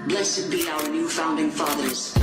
Blessed be our new founding fathers.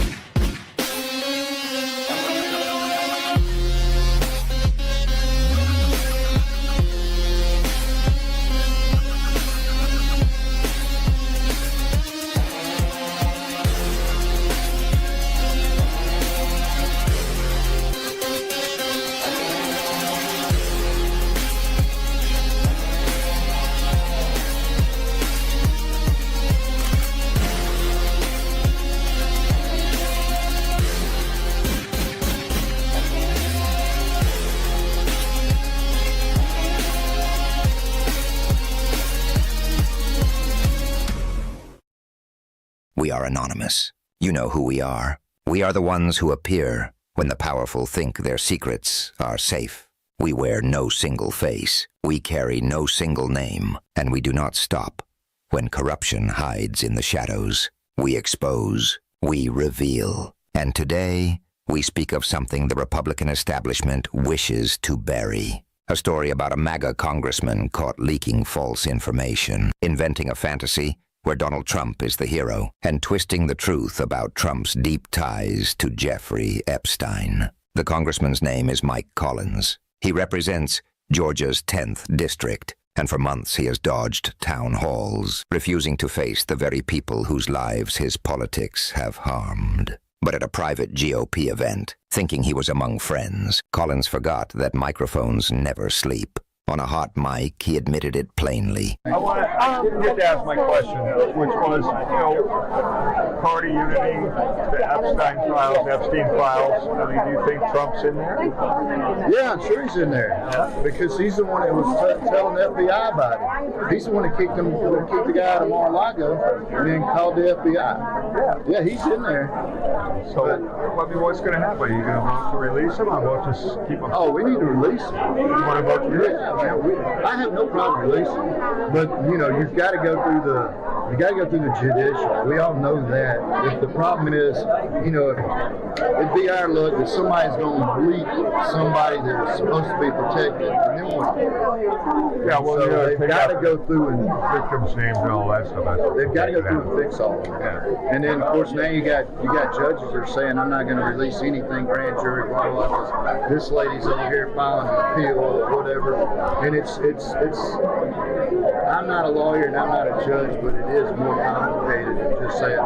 We are anonymous. You know who we are. We are the ones who appear when the powerful think their secrets are safe. We wear no single face. We carry no single name. And we do not stop when corruption hides in the shadows. We expose. We reveal. And today, we speak of something the Republican establishment wishes to bury. A story about a MAGA congressman caught leaking false information, inventing a fantasy where Donald Trump is the hero, and twisting the truth about Trump's deep ties to Jeffrey Epstein. The congressman's name is Mike Collins. He represents Georgia's 10th district, and for months he has dodged town halls, refusing to face the very people whose lives his politics have harmed. But at a private GOP event, thinking he was among friends, Collins forgot that microphones never sleep. On a hot mic, he admitted it plainly. I didn't get to ask my question, which was, party unity, the Epstein files. I mean, do you think Trump's in there? Yeah, I'm sure he's in there. Because he's the one that was telling the FBI about it. He's the one that kicked the guy out of Mar-a-Lago and then called the FBI. Yeah, he's in there. So, what's going to happen? Are you going to vote to release him or vote to keep him? Oh, we need to release him. You want to vote to release him? Yeah, man, I have no problem releasing him. But, you've got to go through the judicial. We all know that. If the problem is, it'd be our luck that somebody's going to leak somebody that is supposed to be protected. And then what? Yeah, well, so they've got to go through and victims' names and all that stuff. They've got to go through and fix all of it. Yeah. And then, of course, now you got judges that are saying, I'm not going to release anything, grand jury, blah, blah, blah. This lady's over here filing an appeal or whatever. And it's I'm not a lawyer and I'm not a judge, but it is more complicated than just saying,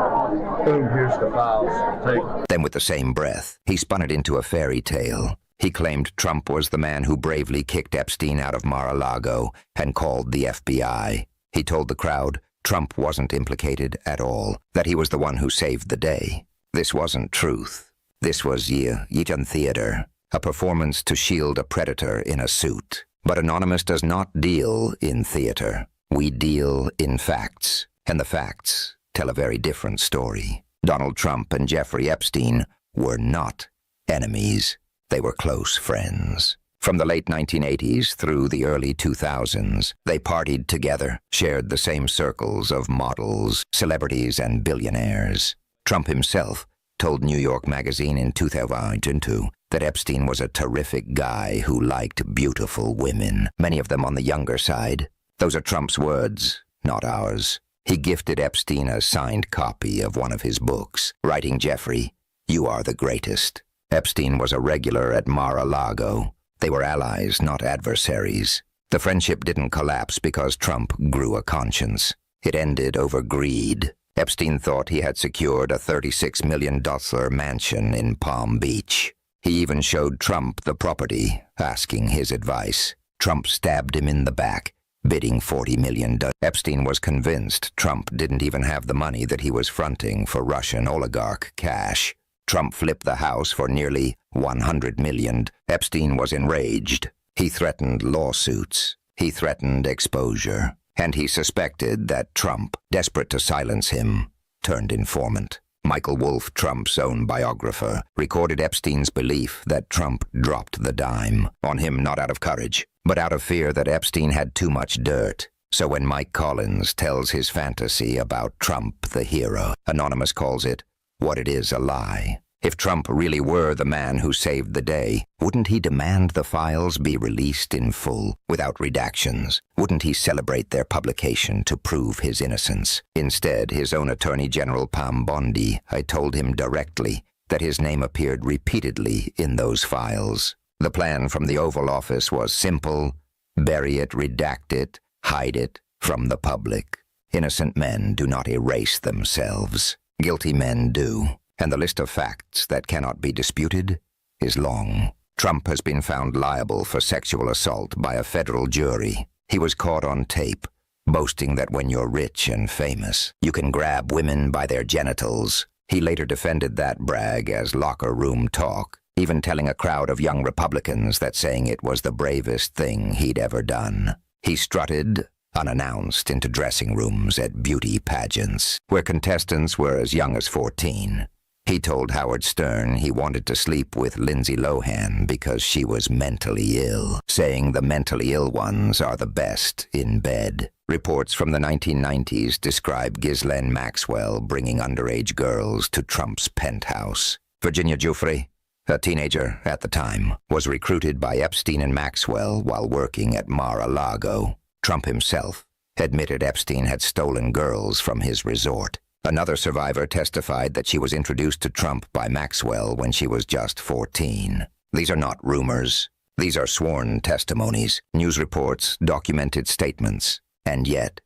boom, here's the files. Take them. Then with the same breath, he spun it into a fairy tale. He claimed Trump was the man who bravely kicked Epstein out of Mar-a-Lago and called the FBI. He told the crowd Trump wasn't implicated at all, that he was the one who saved the day. This wasn't truth. This was Yeaton theater, a performance to shield a predator in a suit. But Anonymous does not deal in theater. We deal in facts, and the facts tell a very different story. Donald Trump and Jeffrey Epstein were not enemies. They were close friends. From the late 1980s through the early 2000s, they partied together, shared the same circles of models, celebrities, and billionaires. Trump himself told New York Magazine in 2002 that Epstein was a terrific guy who liked beautiful women, many of them on the younger side. Those are Trump's words, not ours. He gifted Epstein a signed copy of one of his books, writing, "Jeffrey, you are the greatest." Epstein was a regular at Mar-a-Lago. They were allies, not adversaries. The friendship didn't collapse because Trump grew a conscience. It ended over greed. Epstein thought he had secured a $36 million mansion in Palm Beach. He even showed Trump the property, asking his advice. Trump stabbed him in the back, bidding $40 million. Epstein was convinced Trump didn't even have the money that he was fronting for Russian oligarch cash. Trump flipped the house for nearly $100 million. Epstein was enraged. He threatened lawsuits. He threatened exposure. And he suspected that Trump, desperate to silence him, turned informant. Michael Wolff, Trump's own biographer, recorded Epstein's belief that Trump dropped the dime on him not out of courage, but out of fear that Epstein had too much dirt. So when Mike Collins tells his fantasy about Trump the hero, Anonymous calls it what it is, a lie. If Trump really were the man who saved the day, wouldn't he demand the files be released in full, without redactions? Wouldn't he celebrate their publication to prove his innocence? Instead, his own Attorney General Pam Bondi had told him directly that his name appeared repeatedly in those files. The plan from the Oval Office was simple: bury it, redact it, hide it from the public. Innocent men do not erase themselves. Guilty men do. And the list of facts that cannot be disputed is long. Trump has been found liable for sexual assault by a federal jury. He was caught on tape, boasting that when you're rich and famous, you can grab women by their genitals. He later defended that brag as locker room talk, even telling a crowd of young Republicans that saying it was the bravest thing he'd ever done. He strutted unannounced into dressing rooms at beauty pageants, where contestants were as young as 14. He told Howard Stern he wanted to sleep with Lindsay Lohan because she was mentally ill, saying the mentally ill ones are the best in bed. Reports from the 1990s describe Ghislaine Maxwell bringing underage girls to Trump's penthouse. Virginia Giuffre, a teenager at the time, was recruited by Epstein and Maxwell while working at Mar-a-Lago. Trump himself admitted Epstein had stolen girls from his resort. Another survivor testified that she was introduced to Trump by Maxwell when she was just 14. These are not rumors. These are sworn testimonies, news reports, documented statements. And yet,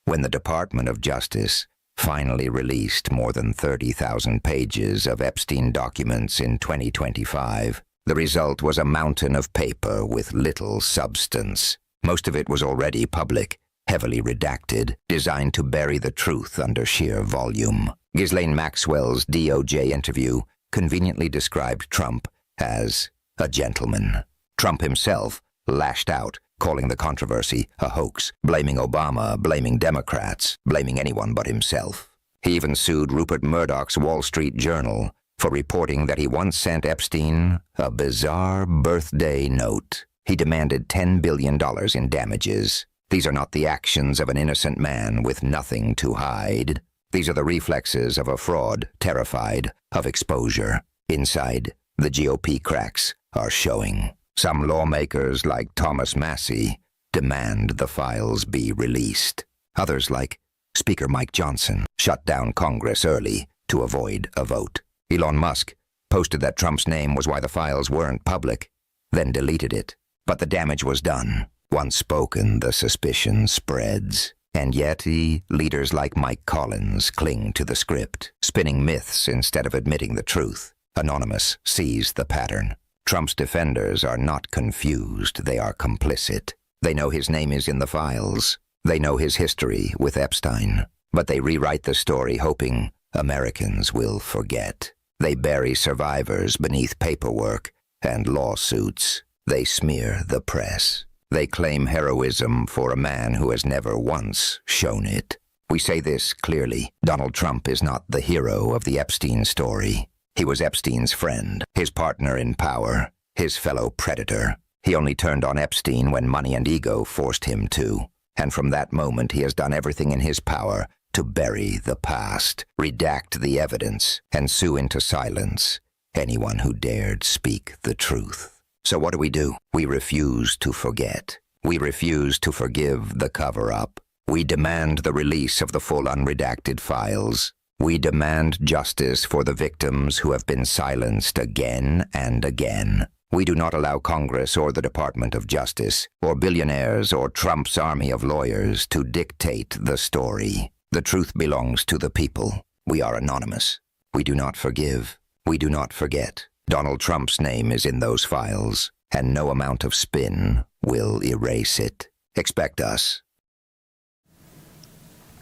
when the Department of Justice finally released more than 30,000 pages of Epstein documents in 2025, the result was a mountain of paper with little substance. Most of it was already public, heavily redacted, designed to bury the truth under sheer volume. Ghislaine Maxwell's DOJ interview conveniently described Trump as a gentleman. Trump himself lashed out, calling the controversy a hoax, blaming Obama, blaming Democrats, blaming anyone but himself. He even sued Rupert Murdoch's Wall Street Journal for reporting that he once sent Epstein a bizarre birthday note. He demanded $10 billion in damages. These are not the actions of an innocent man with nothing to hide. These are the reflexes of a fraud terrified of exposure. Inside, the GOP cracks are showing. Some lawmakers, like Thomas Massie, demand the files be released. Others, like Speaker Mike Johnson, shut down Congress early to avoid a vote. Elon Musk posted that Trump's name was why the files weren't public, then deleted it. But the damage was done. Once spoken, the suspicion spreads. And yet, leaders like Mike Collins cling to the script, spinning myths instead of admitting the truth. Anonymous sees the pattern. Trump's defenders are not confused, they are complicit. They know his name is in the files. They know his history with Epstein, but they rewrite the story hoping Americans will forget. They bury survivors beneath paperwork and lawsuits. They smear the press. They claim heroism for a man who has never once shown it. We say this clearly. Donald Trump is not the hero of the Epstein story. He was Epstein's friend, his partner in power, his fellow predator. He only turned on Epstein when money and ego forced him to. And from that moment, he has done everything in his power to bury the past, redact the evidence, and sue into silence anyone who dared speak the truth. So what do? We refuse to forget. We refuse to forgive the cover-up. We demand the release of the full unredacted files. We demand justice for the victims who have been silenced again and again. We do not allow Congress or the Department of Justice, or billionaires or Trump's army of lawyers to dictate the story. The truth belongs to the people. We are anonymous. We do not forgive. We do not forget. Donald Trump's name is in those files, and no amount of spin will erase it. Expect us.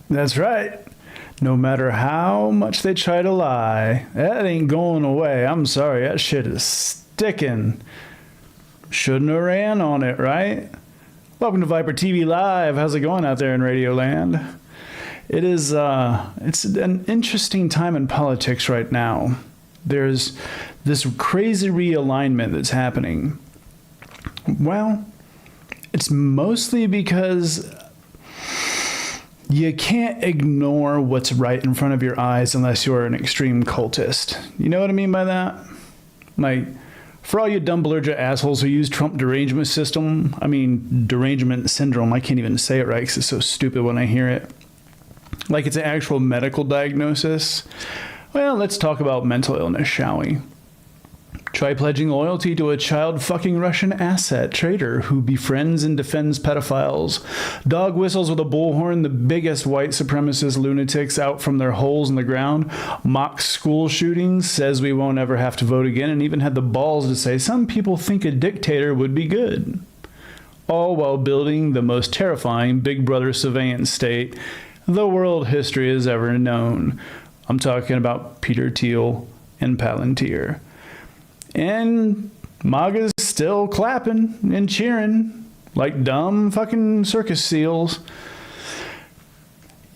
That's right. No matter how much they try to lie, that ain't going away. I'm sorry, that shit is sticking. Shouldn't have ran on it, right? Welcome to ViperTV Live. How's it going out there in Radio Land? It is, it's an interesting time in politics right now. There's this crazy realignment that's happening. Well, it's mostly because you can't ignore what's right in front of your eyes unless you're an extreme cultist. You know what I mean by that? Like, for all you dumb belligerent assholes who use Trump derangement syndrome, I can't even say it right because it's so stupid when I hear it. Like it's an actual medical diagnosis. Well, let's talk about mental illness, shall we? Try pledging loyalty to a child-fucking Russian asset trader who befriends and defends pedophiles, dog whistles with a bullhorn the biggest white supremacist lunatics out from their holes in the ground, mocks school shootings, says we won't ever have to vote again, and even had the balls to say some people think a dictator would be good. All while building the most terrifying Big Brother surveillance state the world history has ever known. I'm talking about Peter Thiel and Palantir. And MAGA's still clapping and cheering like dumb fucking circus seals.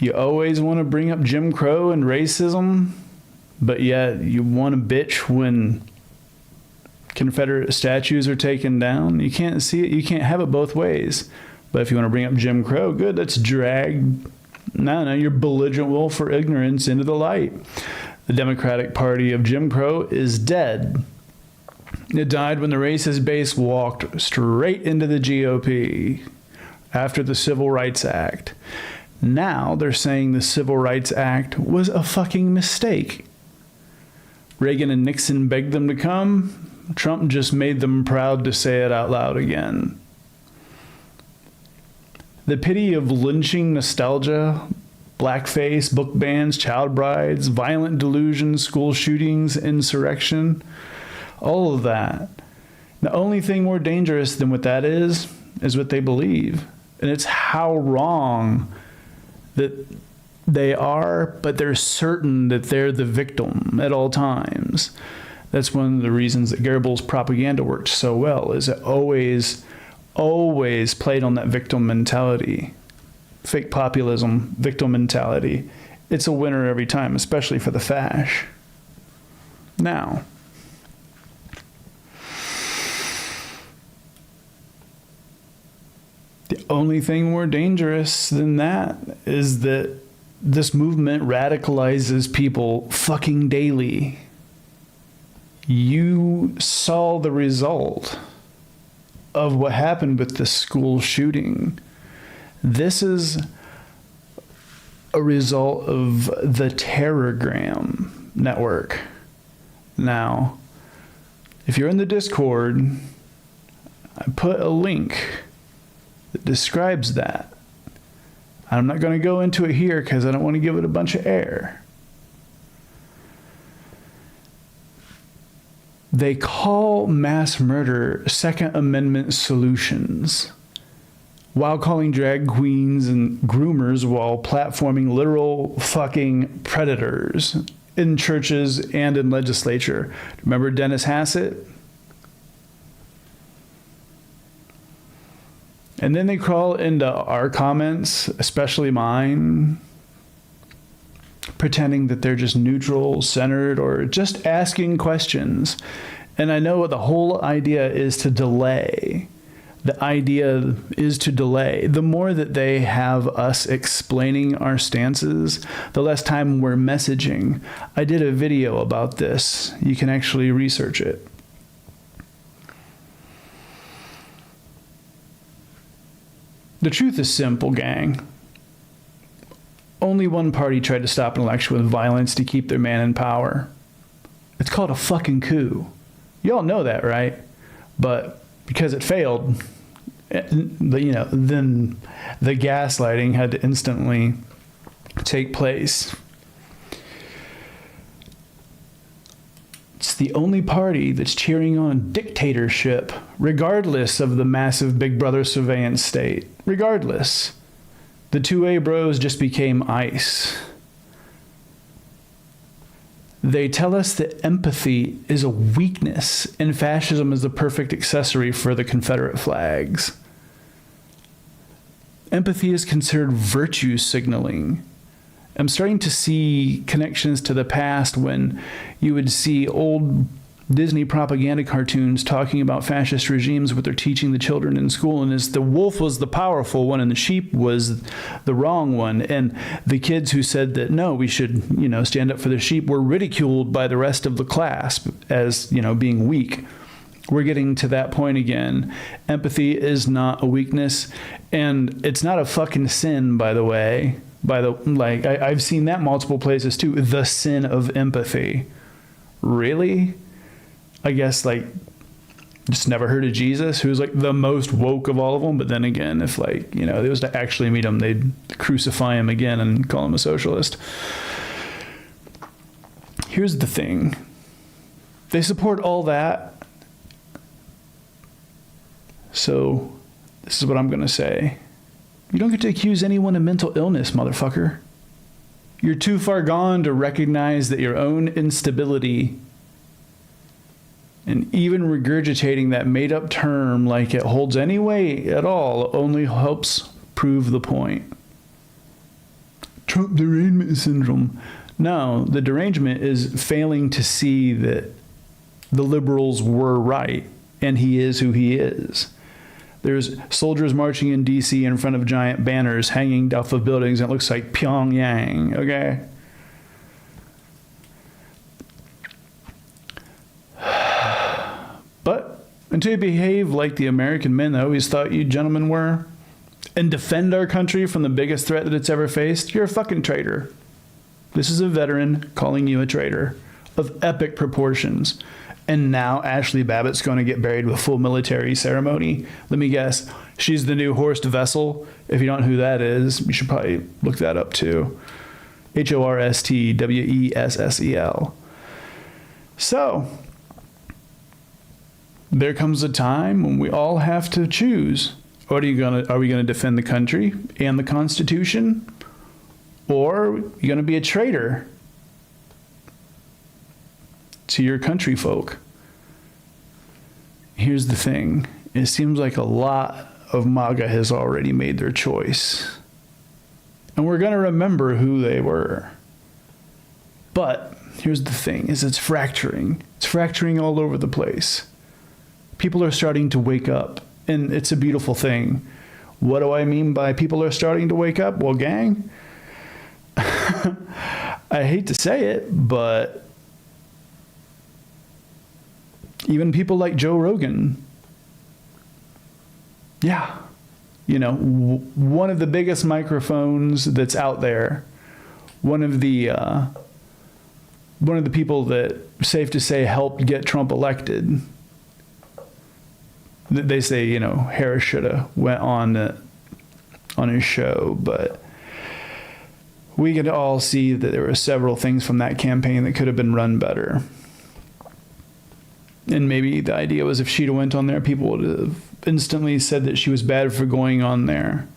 You always want to bring up Jim Crow and racism, but yet you want to bitch when Confederate statues are taken down. You can't see it. You can't have it both ways. But if you want to bring up Jim Crow, good, let's drag your belligerent will for ignorance into the light. The Democratic Party of Jim Crow is dead. It died when the racist base walked straight into the GOP after the Civil Rights Act. Now they're saying the Civil Rights Act was a fucking mistake. Reagan and Nixon begged them to come. Trump just made them proud to say it out loud again. The pity of lynching nostalgia, blackface, book bans, child brides, violent delusions, school shootings, insurrection, all of that. The only thing more dangerous than what that is what they believe. And it's how wrong that they are, but they're certain that they're the victim at all times. That's one of the reasons that Goebbels' propaganda worked so well, is it always played on that victim mentality. Fake populism, victim mentality. It's a winner every time, especially for the fash. Now, the only thing more dangerous than that is that this movement radicalizes people fucking daily. You saw the result of what happened with the school shooting. This is a result of the Terrorgram network. Now, if you're in the Discord, I put a link that describes that. I'm not going to go into it here because I don't want to give it a bunch of air. They call mass murder Second Amendment solutions. while calling drag queens and groomers while platforming literal fucking predators in churches and in legislature. Remember Dennis Hassett? And then they crawl into our comments, especially mine, pretending that they're just neutral, centered, or just asking questions. And I know the whole idea is to delay. The idea is to delay. The more that they have us explaining our stances, the less time we're messaging. I did a video about this. You can actually research it. The truth is simple, gang. Only one party tried to stop an election with violence to keep their man in power. It's called a fucking coup. You all know that, right? But because it failed, then the gaslighting had to instantly take place. It's the only party that's cheering on dictatorship, regardless of the massive Big Brother surveillance state. Regardless. The 2A bros just became ICE. They tell us that empathy is a weakness and fascism is the perfect accessory for the Confederate flags. Empathy is considered virtue signaling. I'm starting to see connections to the past when you would see old Disney propaganda cartoons talking about fascist regimes, what they're teaching the children in school, and as the wolf was the powerful one and the sheep was the wrong one, and the kids who said that no, we should stand up for the sheep were ridiculed by the rest of the class as being weak. We're getting to that point again. Empathy is not a weakness, and it's not a fucking sin, by the way. I've seen that multiple places too. The sin of empathy. Really? I guess just never heard of Jesus, who's the most woke of all of them. But then again, if they was to actually meet him, they'd crucify him again and call him a socialist. Here's the thing. They support all that. So this is what I'm going to say. You don't get to accuse anyone of mental illness, motherfucker. You're too far gone to recognize that your own instability and even regurgitating that made-up term like it holds any weight at all only helps prove the point. Trump derangement syndrome. No, the derangement is failing to see that the liberals were right and he is who he is. There's soldiers marching in D.C. in front of giant banners hanging off of buildings, and it looks like Pyongyang, okay? But until you behave like the American men I always thought you gentlemen were, and defend our country from the biggest threat that it's ever faced, you're a fucking traitor. This is a veteran calling you a traitor of epic proportions. And now Ashley Babbitt's going to get buried with full military ceremony. Let me guess. She's the new Horst Wessel. If you don't know who that is, you should probably look that up too. HORSTWESSEL. So, there comes a time when we all have to choose. Are we going to defend the country and the Constitution? Or are you going to be a traitor to your country folk? Here's the thing. It seems like a lot of MAGA has already made their choice. And we're going to remember who they were. But here's the thing, is it's fracturing. It's fracturing all over the place. People are starting to wake up, and it's a beautiful thing. What do I mean by people are starting to wake up? Well, gang, I hate to say it, but even people like Joe Rogan, one of the biggest microphones that's out there, one of the people that, safe to say, helped get Trump elected. They say, Harris should have went on his show, but we could all see that there were several things from that campaign that could have been run better. And maybe the idea was if she'd went on there, people would have instantly said that she was bad for going on there.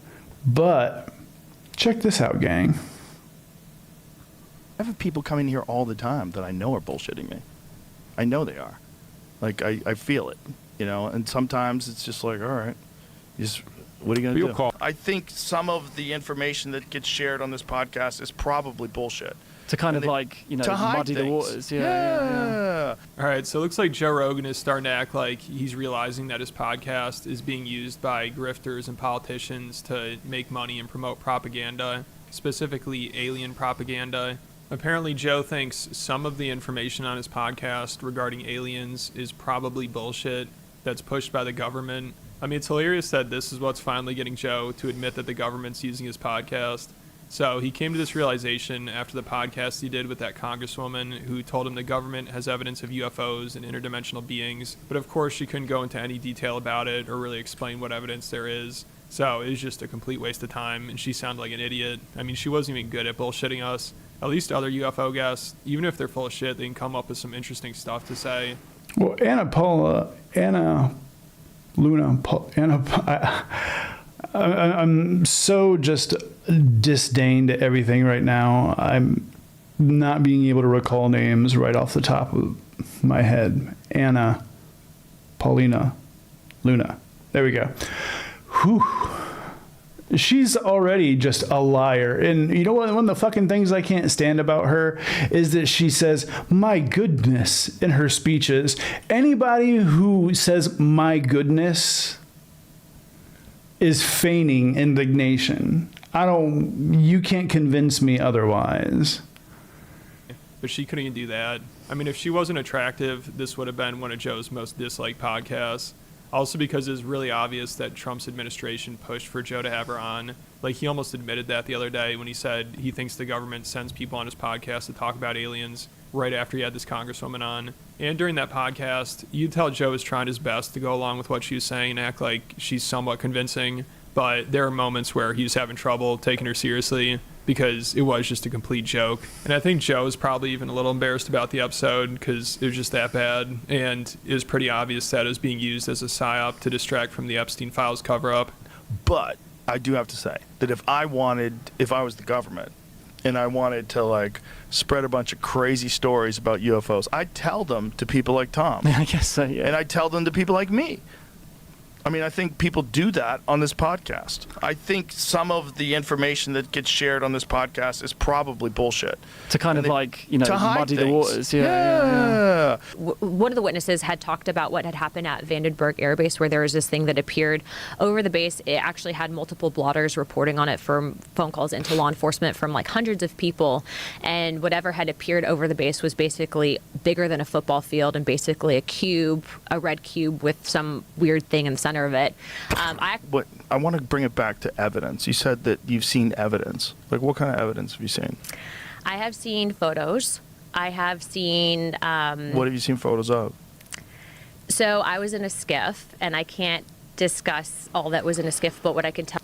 But check this out, gang. I have people coming here all the time that I know are bullshitting me. I know they are. Like, I feel it, you know, and sometimes it's just like, all right, what are you going to do? I think some of the information that gets shared on this podcast is probably bullshit. To kind of like, you know, muddy the waters. Yeah. All right, so it looks like Joe Rogan is starting to act like he's realizing that his podcast is being used by grifters and politicians to make money and promote propaganda, specifically alien propaganda. Apparently, Joe thinks some of the information on his podcast regarding aliens is probably bullshit that's pushed by the government. I mean, it's hilarious that this is what's finally getting Joe to admit that the government's using his podcast. So he came to this realization after the podcast he did with that congresswoman who told him the government has evidence of UFOs and interdimensional beings, but of course she couldn't go into any detail about it or really explain what evidence there is. So it was just a complete waste of time, and she sounded like an idiot. I mean, she wasn't even good at bullshitting us. At least other UFO guests, even if they're full of shit, they can come up with some interesting stuff to say. Well, I'm so just disdain to everything right now. I'm not being able to recall names right off the top of my head. Anna, Paulina, Luna. There we go. Whew. She's already just a liar. And you know what? One of the fucking things I can't stand about her is that she says, my goodness, in her speeches. Anybody who says, my goodness, is feigning indignation. You can't convince me otherwise. But she couldn't even do that. I mean, if she wasn't attractive, this would have been one of Joe's most disliked podcasts. Also because it's really obvious that Trump's administration pushed for Joe to have her on. Like, he almost admitted that the other day when he said he thinks the government sends people on his podcast to talk about aliens right after he had this congresswoman on. And during that podcast, you could tell Joe was trying his best to go along with what she was saying and act like she's somewhat convincing. But there are moments where he was having trouble taking her seriously because it was just a complete joke. And I think Joe was probably even a little embarrassed about the episode because it was just that bad. And it was pretty obvious that it was being used as a psyop to distract from the Epstein Files cover-up. But I do have to say that if I was the government and I wanted to, like, spread a bunch of crazy stories about UFOs, I'd tell them to people like Tom. I guess so, yeah. And I'd tell them to people like me. I mean, I think people do that on this podcast. I think some of the information that gets shared on this podcast is probably bullshit. To kind of like, you know, muddy the waters. Yeah. One of the witnesses had talked about what had happened at Vandenberg Air Base, where there was this thing that appeared over the base. It actually had multiple blotters reporting on it from phone calls into law enforcement from like hundreds of people. And whatever had appeared over the base was basically bigger than a football field and basically a red cube with some weird thing in the center of it. I want to bring it back to evidence. You said that you've seen evidence. Like, what kind of evidence have you seen? I have seen photos. I have seen... what have you seen photos of? So I was in a skiff, and I can't discuss all that was in a skiff, but what I can tell...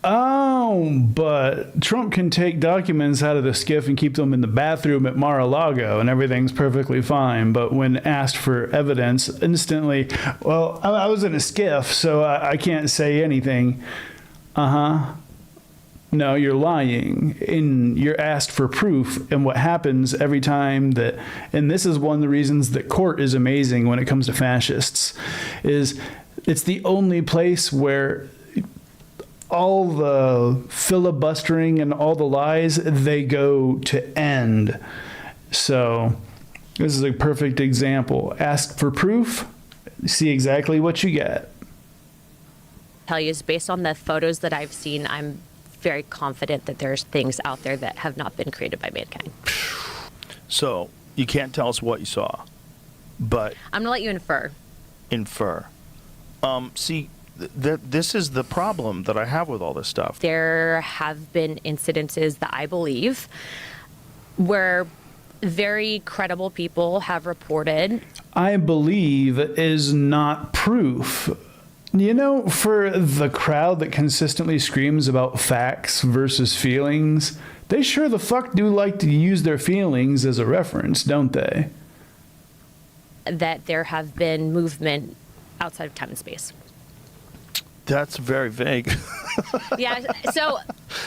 Oh, but Trump can take documents out of the skiff and keep them in the bathroom at Mar-a-Lago, and everything's perfectly fine. But when asked for evidence, instantly, well, I was in a skiff, so I can't say anything. No, you're lying. And you're asked for proof. And what happens every time that, and this is one of the reasons that court is amazing when it comes to fascists, is it's the only place where all the filibustering and all the lies, they go to end. So this is a perfect example. Ask for proof, see exactly what you get. Tell you is based on the photos that I've seen, I'm very confident that there's things out there that have not been created by mankind. So you can't tell us what you saw, but I'm gonna let you infer. See, this is the problem that I have with all this stuff. There have been incidences that I believe where very credible people have reported. I believe is not proof. You know, for the crowd that consistently screams about facts versus feelings, they sure the fuck do like to use their feelings as a reference, don't they? that there have been movement outside of time and space. That's very vague. Yeah. So,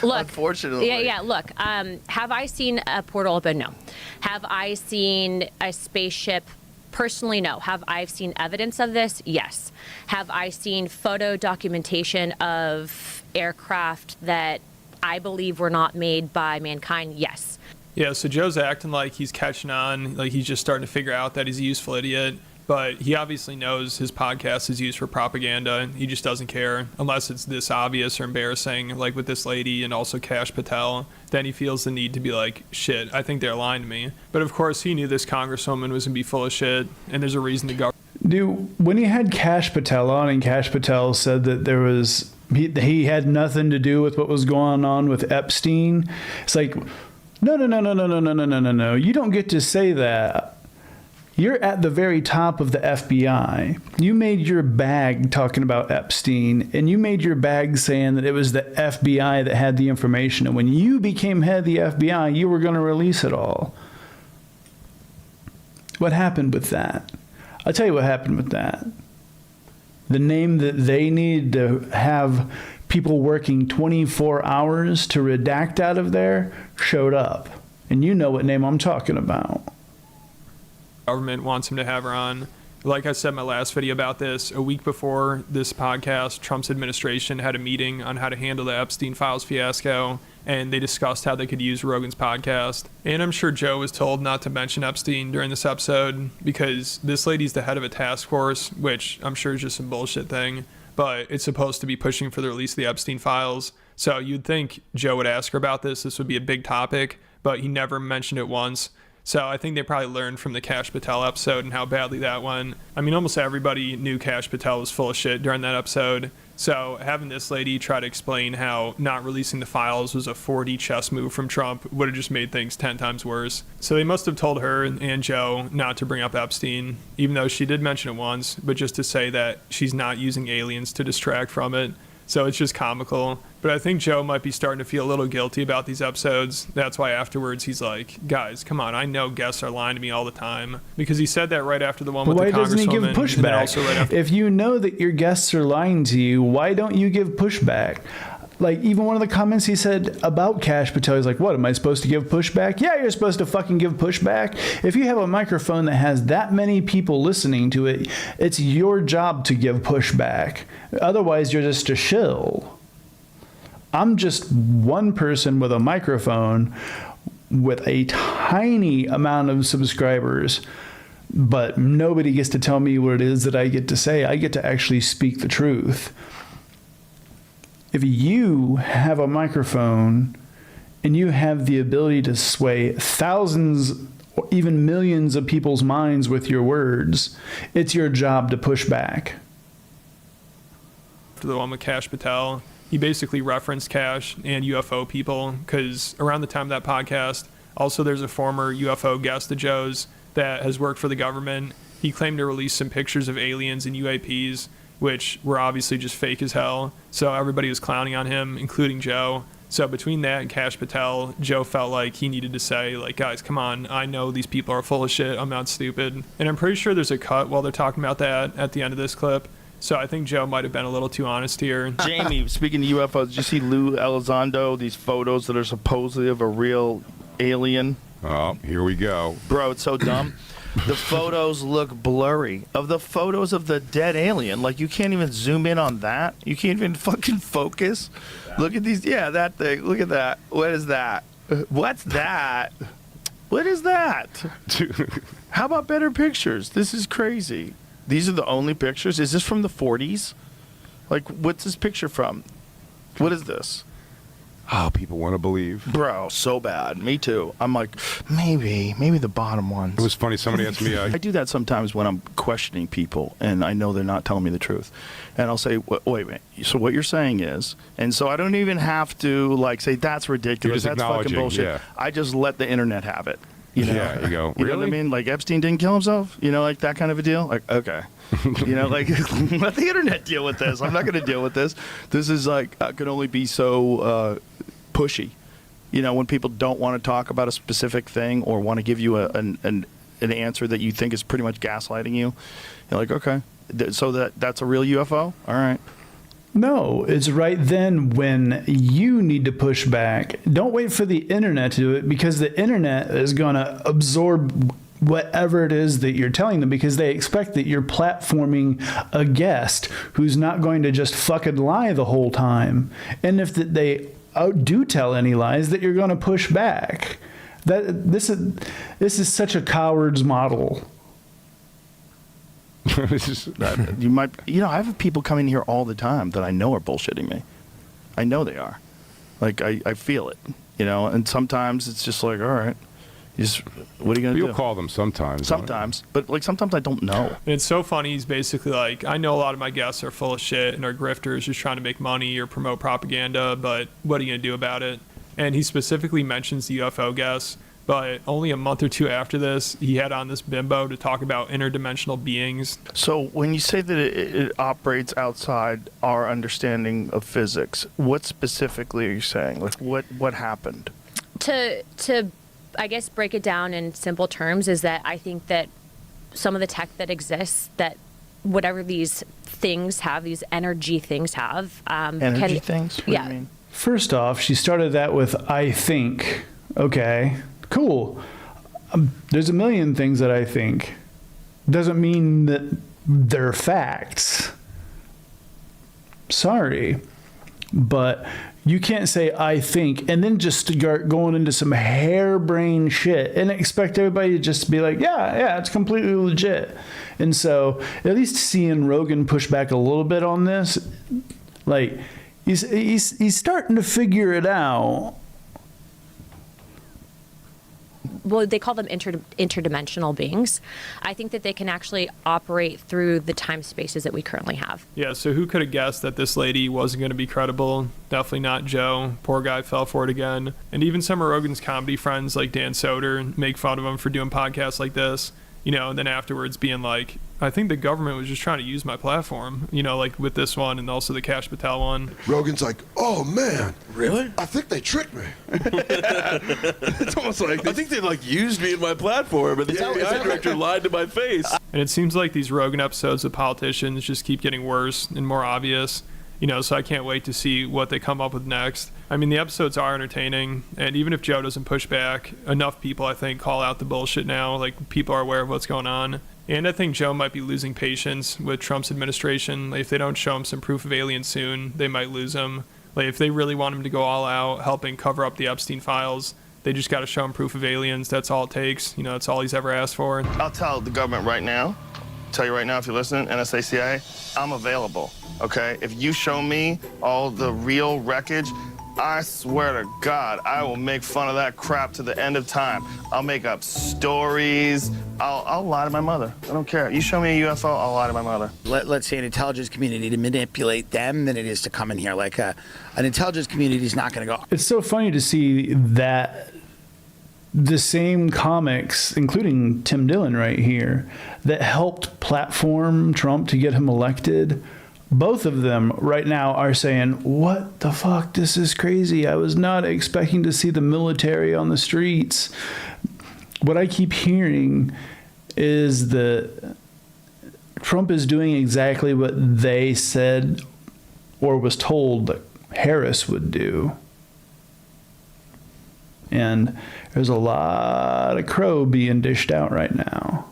look. Unfortunately. Yeah. Look. Have I seen a portal open? No. Have I seen a spaceship? Personally, no. Have I seen evidence of this? Yes. Have I seen photo documentation of aircraft that I believe were not made by mankind? Yes. Yeah, so Joe's acting like he's catching on, like he's just starting to figure out that he's a useful idiot. But he obviously knows his podcast is used for propaganda. He just doesn't care unless it's this obvious or embarrassing, like with this lady and also Kash Patel. Then he feels the need to be like, shit, I think they're lying to me. But of course, he knew this congresswoman was going to be full of shit, and there's a reason to go. Dude, when he had Kash Patel on and Kash Patel said that there was, he had nothing to do with what was going on with Epstein, it's like, no. You don't get to say that. You're at the very top of the FBI. You made your bag talking about Epstein, and you made your bag saying that it was the FBI that had the information. And when you became head of the FBI, you were going to release it all. What happened with that? I'll tell you what happened with that. The name that they needed to have people working 24 hours to redact out of there showed up. And you know what name I'm talking about. Government wants him to have her on. Like I said in my last video about this, a week before this podcast, Trump's administration had a meeting on how to handle the Epstein Files fiasco, and they discussed how they could use Rogan's podcast. And I'm sure Joe was told not to mention Epstein during this episode because this lady's the head of a task force, which I'm sure is just some bullshit thing, but it's supposed to be pushing for the release of the Epstein Files. So you'd think Joe would ask her about this. This would be a big topic, but he never mentioned it once. So I think they probably learned from the Kash Patel episode and how badly that went. I mean, almost everybody knew Kash Patel was full of shit during that episode. So having this lady try to explain how not releasing the files was a 4D chess move from Trump would have just made things 10 times worse. So they must have told her and Joe not to bring up Epstein, even though she did mention it once, but just to say that she's not using aliens to distract from it. So it's just comical. But I think Joe might be starting to feel a little guilty about these episodes. That's why afterwards he's like, guys, come on, I know guests are lying to me all the time. Because he said that right after the one with the congresswoman. Why doesn't he give pushback? If you know that your guests are lying to you, why don't you give pushback? Like, even one of the comments he said about Kash Patel, he's like, what, am I supposed to give pushback? Yeah, you're supposed to fucking give pushback. If you have a microphone that has that many people listening to it, it's your job to give pushback. Otherwise, you're just a shill. I'm just one person with a microphone with a tiny amount of subscribers, but nobody gets to tell me what it is that I get to say. I get to actually speak the truth. If you have a microphone and you have the ability to sway thousands or even millions of people's minds with your words, it's your job to push back. For the one with Kash Patel, he basically referenced Kash and UFO people because around the time of that podcast, also there's a former UFO guest of Joe's that has worked for the government. He claimed to release some pictures of aliens and UAPs, which were obviously just fake as hell. So everybody was clowning on him, including Joe. So between that and Kash Patel, Joe felt like he needed to say, like, guys, come on, I know these people are full of shit. I'm not stupid. And I'm pretty sure there's a cut while they're talking about that at the end of this clip. So I think Joe might have been a little too honest here. Jamie, speaking of UFOs, did you see Lou Elizondo, these photos that are supposedly of a real alien? Oh, here we go. Bro, it's so dumb. The photos look blurry. Of the photos of the dead alien, like you can't even zoom in on that. You can't even fucking focus. Look at these. Yeah, that thing. Look at that. What is that? What's that? What is that? How about better pictures? This is crazy. These are the only pictures. Is this from the 40s? Like, what's this picture from? What is this? Oh, people want to believe. Bro, so bad. Me too. I'm like, maybe the bottom ones. It was funny. Somebody asked me. I do that sometimes when I'm questioning people and I know they're not telling me the truth. And I'll say, wait a minute. So what you're saying is, and so I don't even have to like say that's ridiculous. That's fucking bullshit. Yeah. I just let the internet have it. You know? Yeah, you go, You really? know what I mean? Like Epstein didn't kill himself? You know, like that kind of a deal? Like, okay. You know, like, let the internet deal with this. I'm not going to deal with this. This is like, can only be so pushy. You know, when people don't want to talk about a specific thing or want to give you an an answer that you think is pretty much gaslighting you, you're like, okay, so that's a real UFO? All right. No, it's right then when you need to push back. Don't wait for the internet to do it, because the internet is going to absorb whatever it is that you're telling them, because they expect that you're platforming a guest who's not going to just fucking lie the whole time. And if they do tell any lies, that you're going to push back. This is such a coward's model. You might, I have people come in here all the time that I know are bullshitting me. I know they are. Like, I feel it, and sometimes it's just like, all right, what are you going to do? You'll call them sometimes. Sometimes, but like sometimes I don't know. And it's so funny. He's basically like, I know a lot of my guests are full of shit and are grifters just trying to make money or promote propaganda, but what are you going to do about it? And he specifically mentions the UFO guests. But only a month or two after this, he had on this bimbo to talk about interdimensional beings. So when you say that it operates outside our understanding of physics, what specifically are you saying? Like, what happened? To I guess break it down in simple terms is that I think that some of the tech that exists, that whatever these things have, these energy things have. Energy things? What do you mean? First off, she started that with, I think. Okay. Cool. There's a million things that I think. Doesn't mean that they're facts. Sorry. But you can't say, I think, and then just start going into some harebrained shit and expect everybody to just be like, yeah, it's completely legit. And so at least seeing Rogan push back a little bit on this, like, he's starting to figure it out. Well, they call them interdimensional beings. I think that they can actually operate through the time spaces that we currently have. Yeah, so who could have guessed that this lady wasn't going to be credible? Definitely not Joe. Poor guy fell for it again. And even some of Rogan's comedy friends like Dan Soder make fun of him for doing podcasts like this, and then afterwards being like, I think the government was just trying to use my platform, like with this one and also the Cash Patel one. Rogan's like, oh man, really? I think they tricked me. It's almost like I think they used me in my platform, and the FBI director lied to my face. And it seems like these Rogan episodes of politicians just keep getting worse and more obvious. So I can't wait to see what they come up with next. I mean, the episodes are entertaining, and even if Joe doesn't push back, enough people, I think, call out the bullshit now. Like, people are aware of what's going on. And I think Joe might be losing patience with Trump's administration. Like, if they don't show him some proof of aliens soon, they might lose him. Like, if they really want him to go all out, helping cover up the Epstein files, they just got to show him proof of aliens. That's all it takes. That's all he's ever asked for. I'll tell the government right now, tell you right now if you're listening, NSA, CIA, I'm available, okay? If you show me all the real wreckage, I swear to God, I will make fun of that crap to the end of time. I'll make up stories. I'll lie to my mother. I don't care. You show me a UFO, I'll lie to my mother. Let's say an intelligence community to manipulate them than it is to come in here. Like an intelligence community is not going to go. It's so funny to see that the same comics, including Tim Dillon right here, that helped platform Trump to get him elected, both of them right now are saying, what the fuck, this is crazy. I was not expecting to see the military on the streets. What I keep hearing is that Trump is doing exactly what they said or was told that Harris would do. And there's a lot of crow being dished out right now.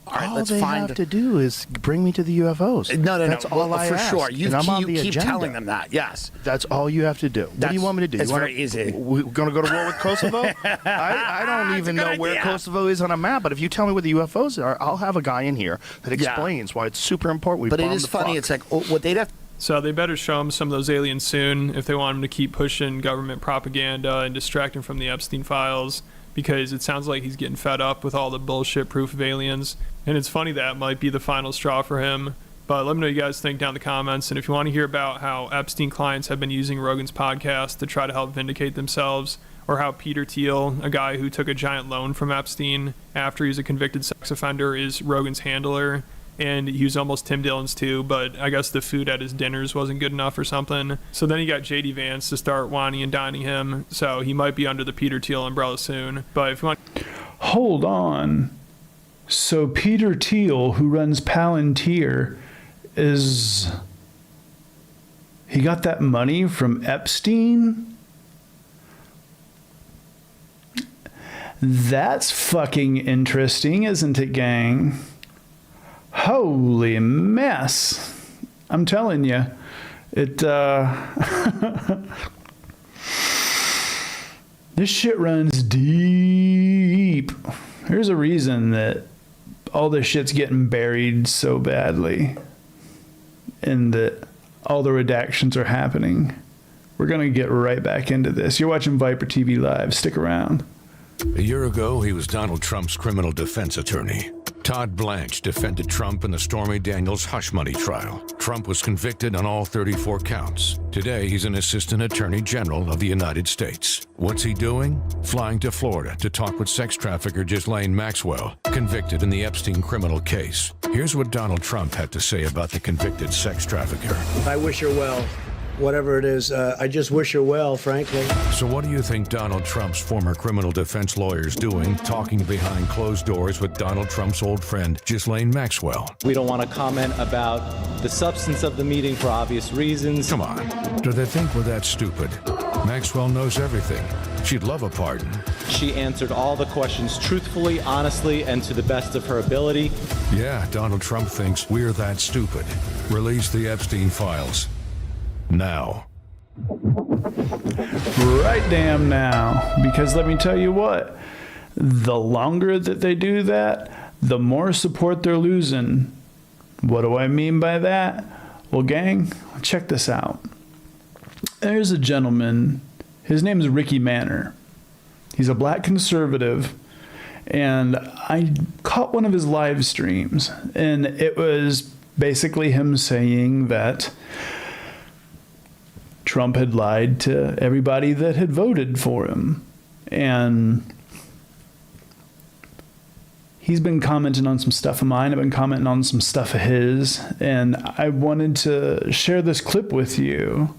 All right, all let's they find have to do is bring me to the UFOs. No. That's all I for ask. sure. And I'm on the keep agenda. telling them that. Yes, that's all you have to do. What do you want me to do? It's very easy. We're going to go to war with Kosovo? I don't even know where Kosovo is on a map, but if you tell me where the UFOs are, I'll have a guy in here that explains why it's super important. But it is funny. It's like what they'd have. So they better show him some of those aliens soon if they want him to keep pushing government propaganda and distracting from the Epstein files, because it sounds like he's getting fed up with all the bullshit proof of aliens. And it's funny that might be the final straw for him. But let me know what you guys think down in the comments. And if you want to hear about how Epstein clients have been using Rogan's podcast to try to help vindicate themselves, or how Peter Thiel, a guy who took a giant loan from Epstein after he was a convicted sex offender, is Rogan's handler. And he was almost Tim Dillon's too, but I guess the food at his dinners wasn't good enough or something. So then he got JD Vance to start whining and dining him. So he might be under the Peter Thiel umbrella soon. But if you want... hold on. So Peter Thiel, who runs Palantir, he got that money from Epstein? That's fucking interesting, isn't it, gang? Holy mess. I'm telling you. This shit runs deep. There's a reason that all this shit's getting buried so badly and that all the redactions are happening. We're going to get right back into this. You're watching ViperTV Live. Stick around. A year ago, he was Donald Trump's criminal defense attorney. Todd Blanche defended Trump in the Stormy Daniels hush money trial. Trump was convicted on all 34 counts. Today, he's an assistant attorney general of the United States. What's he doing? Flying to Florida to talk with sex trafficker Ghislaine Maxwell, convicted in the Epstein criminal case. Here's what Donald Trump had to say about the convicted sex trafficker. I wish her well. Whatever it is, I just wish her well, frankly. So what do you think Donald Trump's former criminal defense lawyer's doing, talking behind closed doors with Donald Trump's old friend, Ghislaine Maxwell? We don't want to comment about the substance of the meeting for obvious reasons. Come on. Do they think we're that stupid? Maxwell knows everything. She'd love a pardon. She answered all the questions truthfully, honestly, and to the best of her ability. Yeah, Donald Trump thinks we're that stupid. Release the Epstein files. Now. Right damn now. Because let me tell you what, the longer that they do that, the more support they're losing. What do I mean by that? Well, gang, check this out. There's a gentleman, his name is Ricky Manor. He's a black conservative, and I caught one of his live streams, and it was basically him saying that Trump had lied to everybody that had voted for him. And he's been commenting on some stuff of mine. I've been commenting on some stuff of his. And I wanted to share this clip with you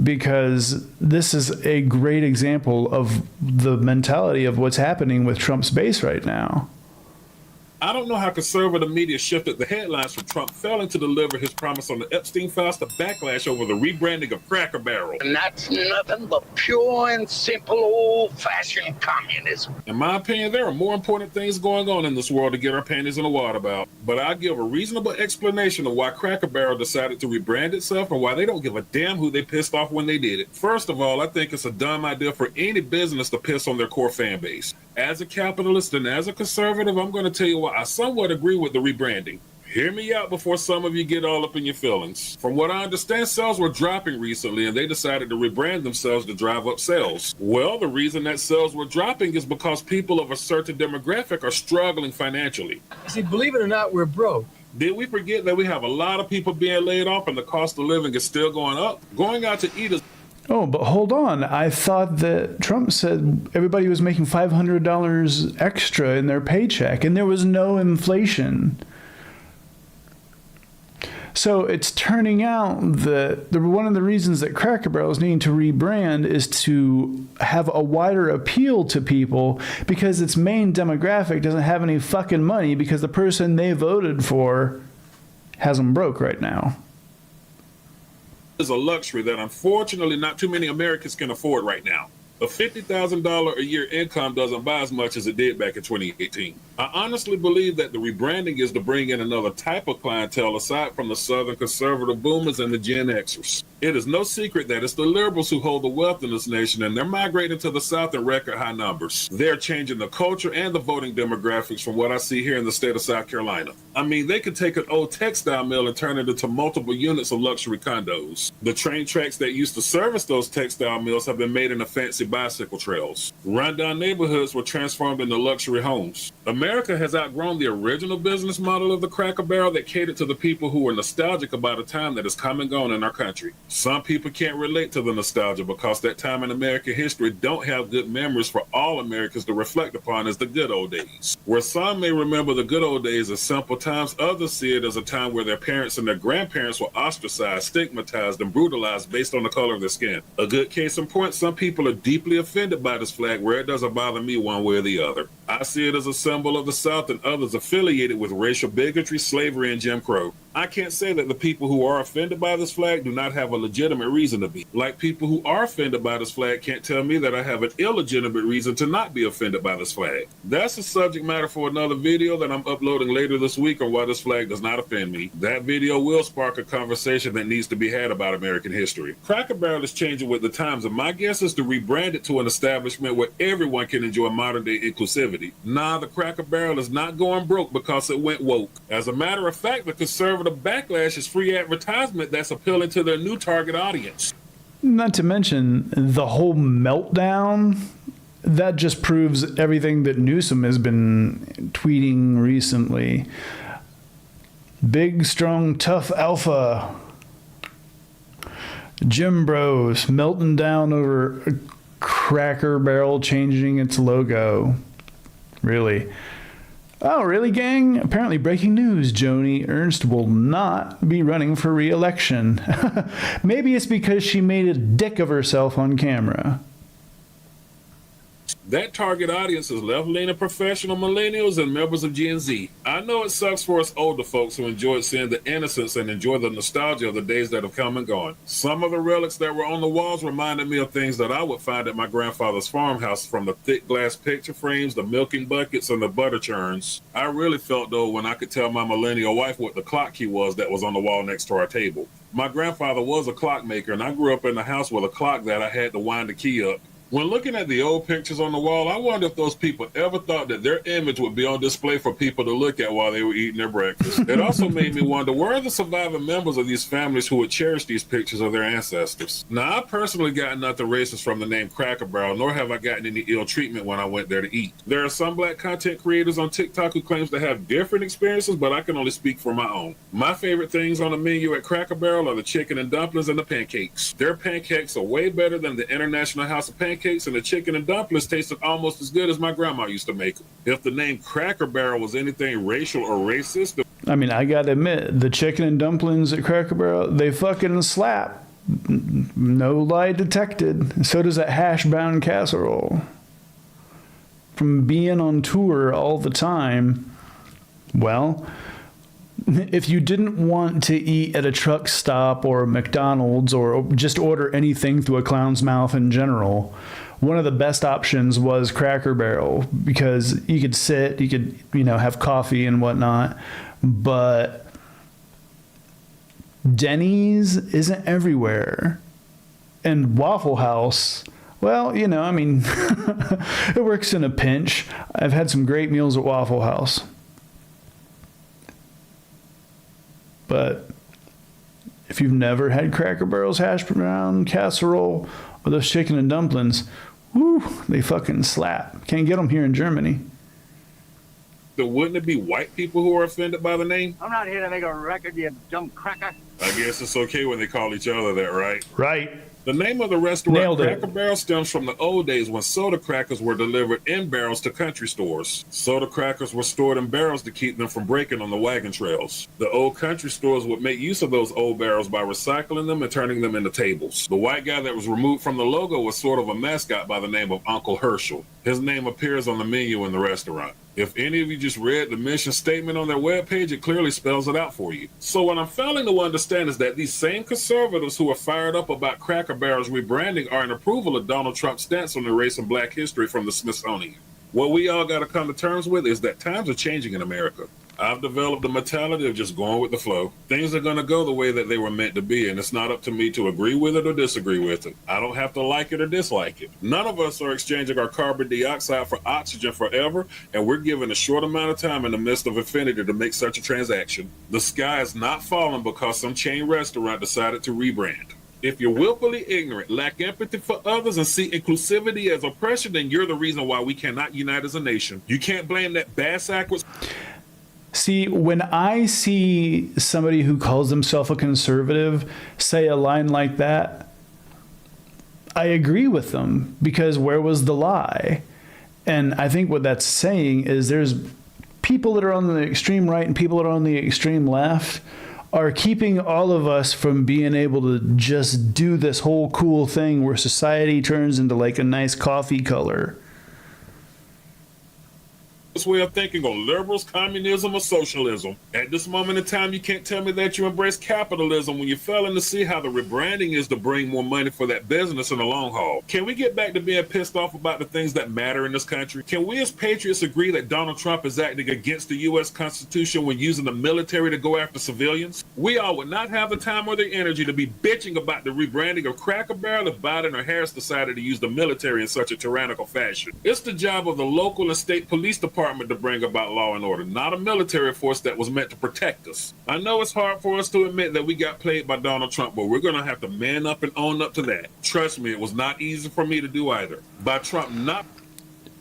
because this is a great example of the mentality of what's happening with Trump's base right now. I don't know how conservative media shifted the headlines from Trump failing to deliver his promise on the Epstein files to backlash over the rebranding of Cracker Barrel. And that's nothing but pure and simple old-fashioned communism. In my opinion, there are more important things going on in this world to get our panties in the water about. But I give a reasonable explanation of why Cracker Barrel decided to rebrand itself and why they don't give a damn who they pissed off when they did it. First of all, I think it's a dumb idea for any business to piss on their core fan base. As a capitalist and as a conservative, I'm going to tell you why I somewhat agree with the rebranding. Hear me out before some of you get all up in your feelings. From what I understand, sales were dropping recently, and they decided to rebrand themselves to drive up sales. Well, the reason that sales were dropping is because people of a certain demographic are struggling financially. See, believe it or not, we're broke. Did we forget that we have a lot of people being laid off and the cost of living is still going up? Going out to eat is... Oh, but hold on. I thought that Trump said everybody was making $500 extra in their paycheck, and there was no inflation. So it's turning out that one of the reasons that Cracker Barrel is needing to rebrand is to have a wider appeal to people because its main demographic doesn't have any fucking money because the person they voted for has them broke right now. Is a luxury that unfortunately not too many Americans can afford right now. A $50,000 a year income doesn't buy as much as it did back in 2018. I honestly believe that the rebranding is to bring in another type of clientele aside from the Southern conservative boomers and the Gen Xers. It is no secret that it's the liberals who hold the wealth in this nation, and they're migrating to the South in record high numbers. They're changing the culture and the voting demographics from what I see here in the state of South Carolina. I mean, they could take an old textile mill and turn it into multiple units of luxury condos. The train tracks that used to service those textile mills have been made into fancy bicycle trails. Rundown neighborhoods were transformed into luxury homes. America has outgrown the original business model of the Cracker Barrel that catered to the people who were nostalgic about a time that has come and gone in our country. Some people can't relate to the nostalgia because that time in American history don't have good memories for all Americans to reflect upon as the good old days. Where some may remember the good old days as simple times, others see it as a time where their parents and their grandparents were ostracized, stigmatized, and brutalized based on the color of their skin. A good case in point, some people are deeply offended by this flag where it doesn't bother me one way or the other. I see it as a symbol of the South and others affiliated with racial bigotry, slavery, and Jim Crow. I can't say that the people who are offended by this flag do not have a legitimate reason to be. Like people who are offended by this flag can't tell me that I have an illegitimate reason to not be offended by this flag. That's a subject matter for another video that I'm uploading later this week on why this flag does not offend me. That video will spark a conversation that needs to be had about American history. Cracker Barrel is changing with the times, and my guess is to rebrand it to an establishment where everyone can enjoy modern-day inclusivity. Nah, the Cracker Barrel is not going broke because it went woke. As a matter of fact, the conservative backlash is free advertisement that's appealing to their new target audience. Not to mention the whole meltdown. That just proves everything that Newsom has been tweeting recently. Big, strong, tough alpha. Jim Bros melting down over a Cracker Barrel changing its logo. Really? Oh, really, gang? Apparently breaking news. Joni Ernst will not be running for re-election. Maybe it's because she made a dick of herself on camera. That target audience is left-leaning professional millennials and members of Gen Z. I know it sucks for us older folks who enjoyed seeing the innocence and enjoy the nostalgia of the days that have come and gone. Some of the relics that were on the walls reminded me of things that I would find at my grandfather's farmhouse, from the thick glass picture frames, the milking buckets, and the butter churns. I really felt, though, when I could tell my millennial wife what the clock key was that was on the wall next to our table. My grandfather was a clockmaker, and I grew up in a house with a clock that I had to wind the key up. When looking at the old pictures on the wall, I wonder if those people ever thought that their image would be on display for people to look at while they were eating their breakfast. It also made me wonder, where are the surviving members of these families who would cherish these pictures of their ancestors? Now, I personally got nothing racist from the name Cracker Barrel, nor have I gotten any ill treatment when I went there to eat. There are some black content creators on TikTok who claims to have different experiences, but I can only speak for my own. My favorite things on the menu at Cracker Barrel are the chicken and dumplings and the pancakes. Their pancakes are way better than the International House of Pancakes, and the chicken and dumplings tasted almost as good as my grandma used to make them. If the name Cracker Barrel was anything racial or racist... I mean, I gotta admit, the chicken and dumplings at Cracker Barrel, they fucking slap. No lie detected. So does that hash-brown casserole. From being on tour all the time, well... If you didn't want to eat at a truck stop or a McDonald's or just order anything through a clown's mouth in general, one of the best options was Cracker Barrel, because you could sit, you could, have coffee and whatnot. But Denny's isn't everywhere. And Waffle House, well, it works in a pinch. I've had some great meals at Waffle House. But if you've never had Cracker Barrel's hash brown casserole or those chicken and dumplings, woo, they fucking slap. Can't get them here in Germany. So wouldn't it be white people who are offended by the name? I'm not here to make a record, you dumb cracker. I guess it's okay when they call each other that, right? Right. The name of the restaurant, Cracker Barrel, stems from the old days when soda crackers were delivered in barrels to country stores. Soda crackers were stored in barrels to keep them from breaking on the wagon trails. The old country stores would make use of those old barrels by recycling them and turning them into tables. The white guy that was removed from the logo was sort of a mascot by the name of Uncle Herschel. His name appears on the menu in the restaurant. If any of you just read the mission statement on their webpage, it clearly spells it out for you. So what I'm failing to understand is that these same conservatives who are fired up about Cracker Barrel's rebranding are in approval of Donald Trump's stance on erasing black history from the Smithsonian. What we all got to come to terms with is that times are changing in America. I've developed a mentality of just going with the flow. Things are going to go the way that they were meant to be, and it's not up to me to agree with it or disagree with it. I don't have to like it or dislike it. None of us are exchanging our carbon dioxide for oxygen forever, and we're given a short amount of time in the midst of infinity to make such a transaction. The sky is not falling because some chain restaurant decided to rebrand. If you're willfully ignorant, lack empathy for others, and see inclusivity as oppression, then you're the reason why we cannot unite as a nation. You can't blame that backwards. See, when I see somebody who calls themselves a conservative say a line like that, I agree with them, because where was the lie? And I think what that's saying is there's people that are on the extreme right and people that are on the extreme left are keeping all of us from being able to just do this whole cool thing where society turns into like a nice coffee color. way of thinking on liberals, communism, or socialism. At this moment in time, you can't tell me that you embrace capitalism when you're failing to see how the rebranding is to bring more money for that business in the long haul. Can we get back to being pissed off about the things that matter in this country? Can we as patriots agree that Donald Trump is acting against the U.S. Constitution when using the military to go after civilians? We all would not have the time or the energy to be bitching about the rebranding of Cracker Barrel if Biden or Harris decided to use the military in such a tyrannical fashion. It's the job of the local and state police department to bring about law and order, not a military force that was meant to protect us. I know it's hard for us to admit that we got played by Donald Trump, but we're going to have to man up and own up to that. Trust me, it was not easy for me to do either. By Trump not...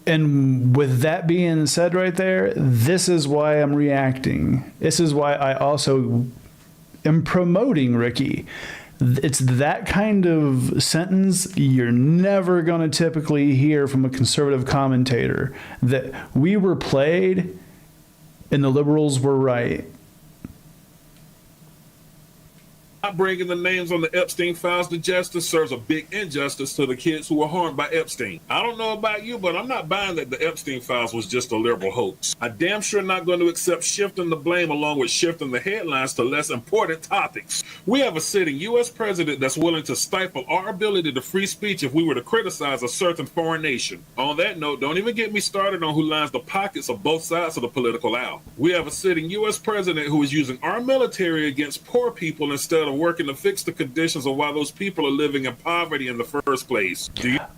And with that being said right there, this is why I'm reacting. This is why I also am promoting Ricky. It's that kind of sentence you're never going to typically hear from a conservative commentator, that we were played and the liberals were right. Not bringing the names on the Epstein files to justice serves a big injustice to the kids who were harmed by Epstein. I don't know about you, but I'm not buying that the Epstein files was just a liberal hoax. I'm damn sure not going to accept shifting the blame along with shifting the headlines to less important topics. We have a sitting U.S. president that's willing to stifle our ability to free speech if we were to criticize a certain foreign nation. On that note, don't even get me started on who lines the pockets of both sides of the political aisle. We have a sitting U.S. president who is using our military against poor people instead of working to fix the conditions of why those people are living in poverty in the first place.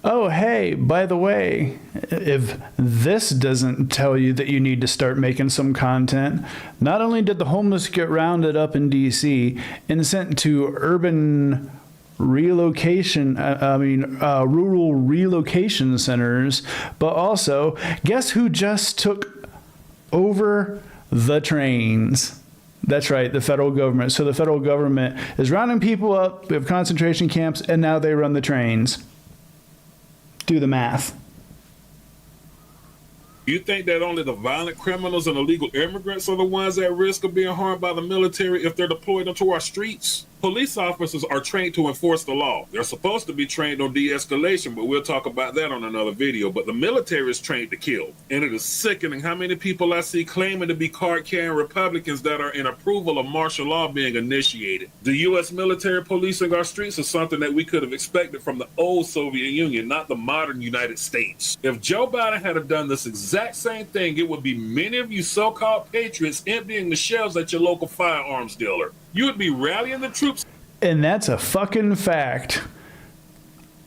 Oh, hey, by the way, if this doesn't tell you that you need to start making some content, not only did the homeless get rounded up in D.C. and sent to urban relocation, rural relocation centers, but also, guess who just took over the trains? That's right, the federal government. So the federal government is rounding people up. We have concentration camps, and now they run the trains. Do the math. You think that only the violent criminals and illegal immigrants are the ones at risk of being harmed by the military if they're deployed onto our streets? Police officers are trained to enforce the law. They're supposed to be trained on de-escalation, but we'll talk about that on another video. But the military is trained to kill. And it is sickening how many people I see claiming to be card-carrying Republicans that are in approval of martial law being initiated. The U.S. military policing our streets is something that we could have expected from the old Soviet Union, not the modern United States. If Joe Biden had done this exact same thing, it would be many of you so-called patriots emptying the shelves at your local firearms dealer. You would be rallying the troops. And that's a fucking fact.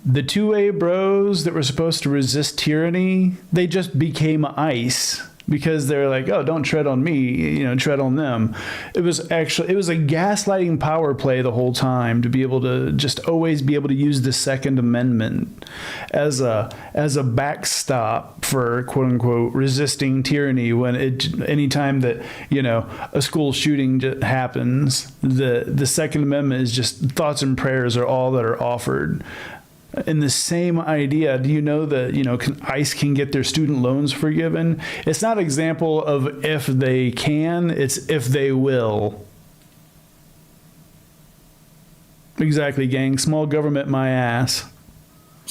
The 2A bros that were supposed to resist tyranny, they just became ICE because they're like, oh, don't tread on me, tread on them. It was a gaslighting power play the whole time to be able to just always be able to use the Second Amendment as a backstop for quote unquote resisting tyranny when anytime that a school shooting happens, the Second Amendment is just thoughts and prayers are all that are offered. In the same idea, do you know that ICE can get their student loans forgiven? It's not an example of if they can, it's if they will. Exactly, gang. Small government my ass.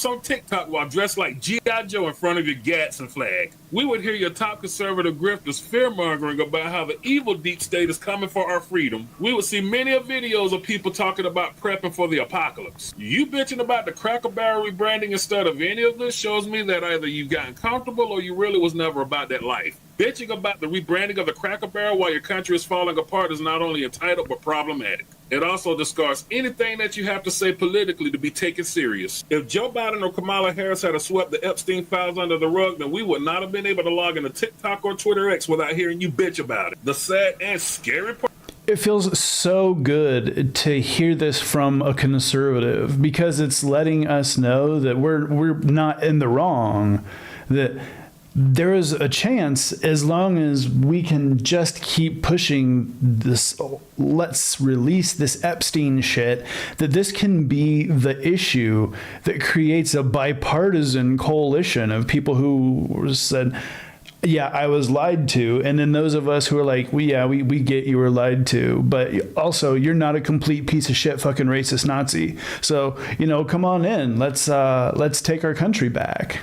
On TikTok while dressed like G.I. Joe in front of your Gadsden flag. We would hear your top conservative grifters fear-mongering about how the evil deep state is coming for our freedom. We would see many videos of people talking about prepping for the apocalypse. You bitching about the Cracker Barrel rebranding instead of any of this shows me that either you've gotten comfortable or you really was never about that life. Bitching about the rebranding of the Cracker Barrel while your country is falling apart is not only entitled but problematic. It also discards anything that you have to say politically to be taken serious. If Joe Biden or Kamala Harris had swept the Epstein files under the rug, then we would not have been able to log into TikTok or Twitter X without hearing you bitch about it. The sad and scary part. It feels so good to hear this from a conservative because it's letting us know that we're not in the wrong, that there is a chance, as long as we can just keep pushing this, let's release this Epstein shit, that this can be the issue that creates a bipartisan coalition of people who said, yeah, I was lied to. And then those of us who are like, we get you were lied to, but also you're not a complete piece of shit fucking racist Nazi. So, come on in. Let's take our country back.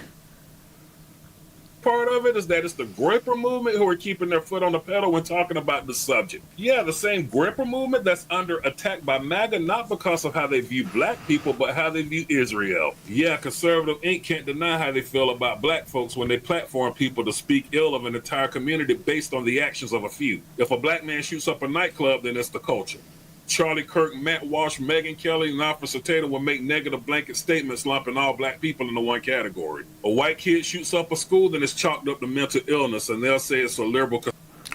part of it is that it's the gripper movement who are keeping their foot on the pedal when talking about the subject. Yeah, the same gripper movement that's under attack by MAGA, not because of how they view black people, but how they view Israel. Yeah, Conservative Inc. can't deny how they feel about black folks when they platform people to speak ill of an entire community based on the actions of a few. If a black man shoots up a nightclub, then it's the culture. Charlie Kirk, Matt Walsh, Megyn Kelly, and Officer Tatum will make negative blanket statements lumping all black people into one category. A white kid shoots up a school, then it's chalked up to mental illness, and they'll say it's a liberal.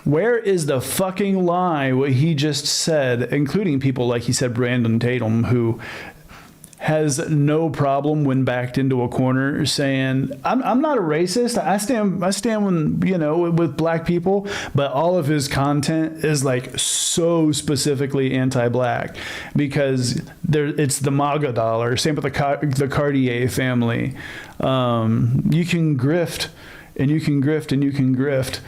Where is the fucking lie, what he just said, including people like he said, Brandon Tatum, who has no problem when backed into a corner saying, I'm not a racist. I stand with black people, but all of his content is like so specifically anti-black because it's the MAGA dollar. Same with the Cartier family. You can grift and you can grift and you can grift.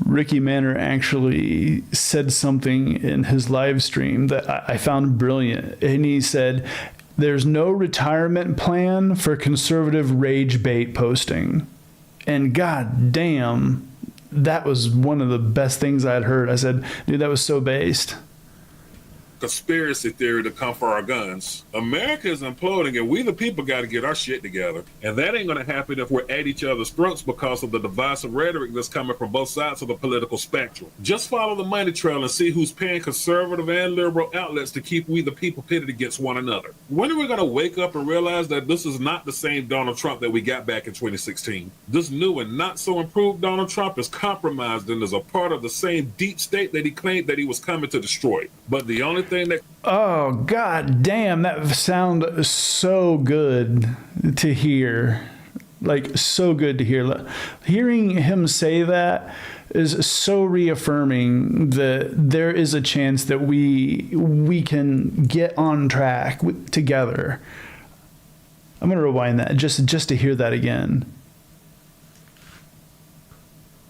Ricky Manor actually said something in his live stream that I found brilliant. And he said, there's no retirement plan for conservative rage bait posting. And god damn, that was one of the best things I'd heard. I said, dude, that was so based. Conspiracy theory to come for our guns. America is imploding and we the people got to get our shit together. And that ain't going to happen if we're at each other's throats because of the divisive rhetoric that's coming from both sides of the political spectrum. Just follow the money trail and see who's paying conservative and liberal outlets to keep we the people pitted against one another. When are we going to wake up and realize that this is not the same Donald Trump that we got back in 2016? This new and not so improved Donald Trump is compromised and is a part of the same deep state that he claimed that he was coming to destroy. But the only thing that... Oh, god damn, that sounds so good to hear. Like, so good to hear. Hearing him say that is so reaffirming that there is a chance that we can get on track together. I'm going to rewind that just to hear that again.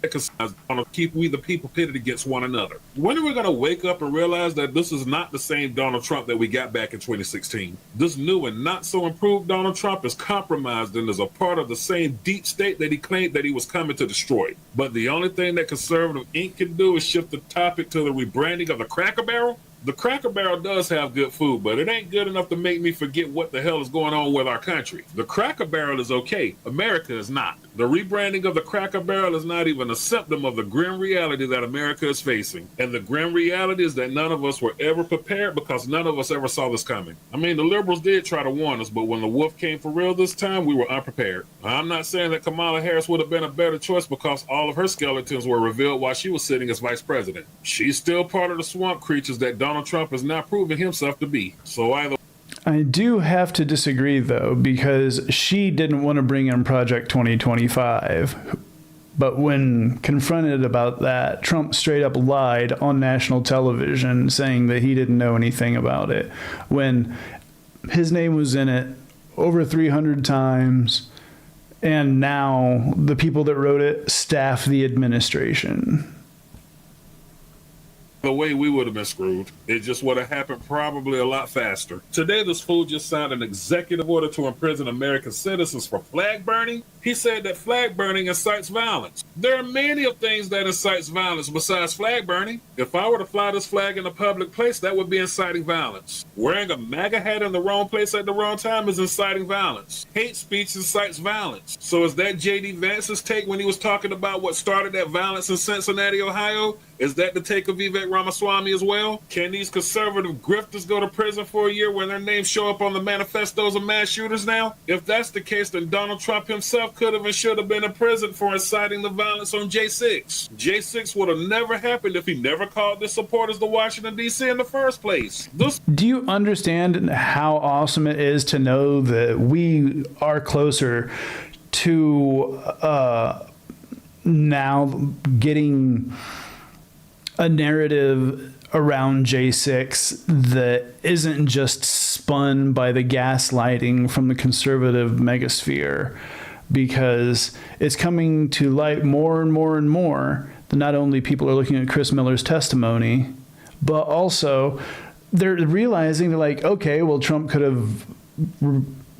To keep we the people pitted against one another. When are we going to wake up and realize that this is not the same Donald Trump that we got back in 2016? This new and not so improved Donald Trump is compromised and is a part of the same deep state that he claimed that he was coming to destroy. But the only thing that Conservative Inc. can do is shift the topic to the rebranding of the Cracker Barrel. The Cracker Barrel does have good food, but it ain't good enough to make me forget what the hell is going on with our country. The Cracker Barrel is okay. America is not. The rebranding of the Cracker Barrel is not even a symptom of the grim reality that America is facing. And the grim reality is that none of us were ever prepared because none of us ever saw this coming. I mean, the liberals did try to warn us, but when the wolf came for real this time, we were unprepared. I'm not saying that Kamala Harris would have been a better choice because all of her skeletons were revealed while she was sitting as vice president. She's still part of the swamp creatures that Donald Trump has now proven himself to be. So either... I do have to disagree, though, because she didn't want to bring in Project 2025. But when confronted about that, Trump straight up lied on national television, saying that he didn't know anything about it, when his name was in it over 300 times, and now the people that wrote it staff the administration. The way we would have been screwed. It just would have happened probably a lot faster. Today, this fool just signed an executive order to imprison American citizens for flag burning. He said that flag burning incites violence. There are many of things that incites violence besides flag burning. If I were to fly this flag in a public place, that would be inciting violence. Wearing a MAGA hat in the wrong place at the wrong time is inciting violence. Hate speech incites violence. So is that J.D. Vance's take when he was talking about what started that violence in Cincinnati, Ohio? Is that the take of Vivek Ramaswamy as well? Can these conservative grifters go to prison for a year when their names show up on the manifestos of mass shooters now? If that's the case, then Donald Trump himself could have and should have been in prison for inciting the violence on J6. J6 would have never happened if he never called his supporters to Washington, D.C. in the first place. Do you understand how awesome it is to know that we are closer to now getting a narrative around J6 that isn't just spun by the gaslighting from the conservative megasphere, because it's coming to light more and more and more that not only people are looking at Chris Miller's testimony, but also they're realizing they're like, okay, well, Trump could have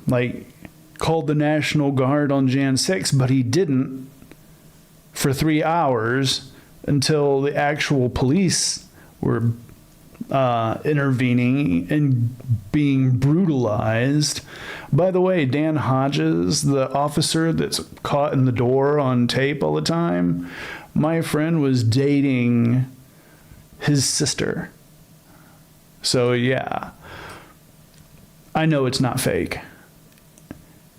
like, called the National Guard on Jan 6, but he didn't for 3 hours until the actual police were intervening and being brutalized. By the way, Dan Hodges, the officer that's caught in the door on tape all the time, my friend was dating his sister. So yeah, I know it's not fake.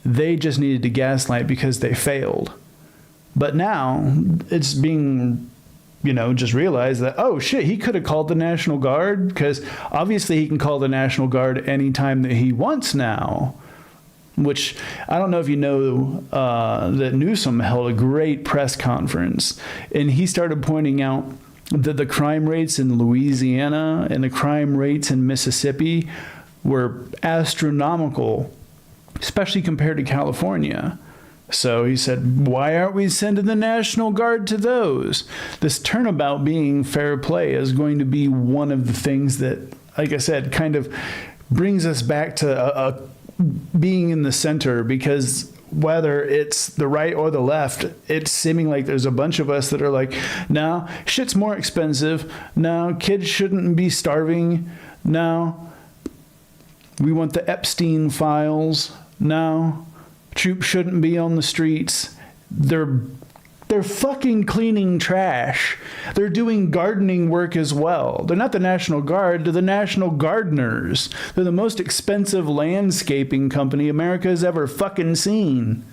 They just needed to gaslight because they failed. But now it's being, just realized that, oh shit, he could have called the National Guard, because obviously he can call the National Guard anytime that he wants now. Which, I don't know if you know, that Newsom held a great press conference, and he started pointing out that the crime rates in Louisiana and the crime rates in Mississippi were astronomical, especially compared to California. So he said, why aren't we sending the National Guard to those? This turnabout being fair play is going to be one of the things that, like I said, kind of brings us back to being in the center, because whether it's the right or the left, it's seeming like there's a bunch of us that are like, no, shit's more expensive. No, kids shouldn't be starving. No, we want the Epstein files. No, troops shouldn't be on the streets. They're fucking cleaning trash. They're doing gardening work as well. They're not the National Guard. They're the National Gardeners. They're the most expensive landscaping company America has ever fucking seen.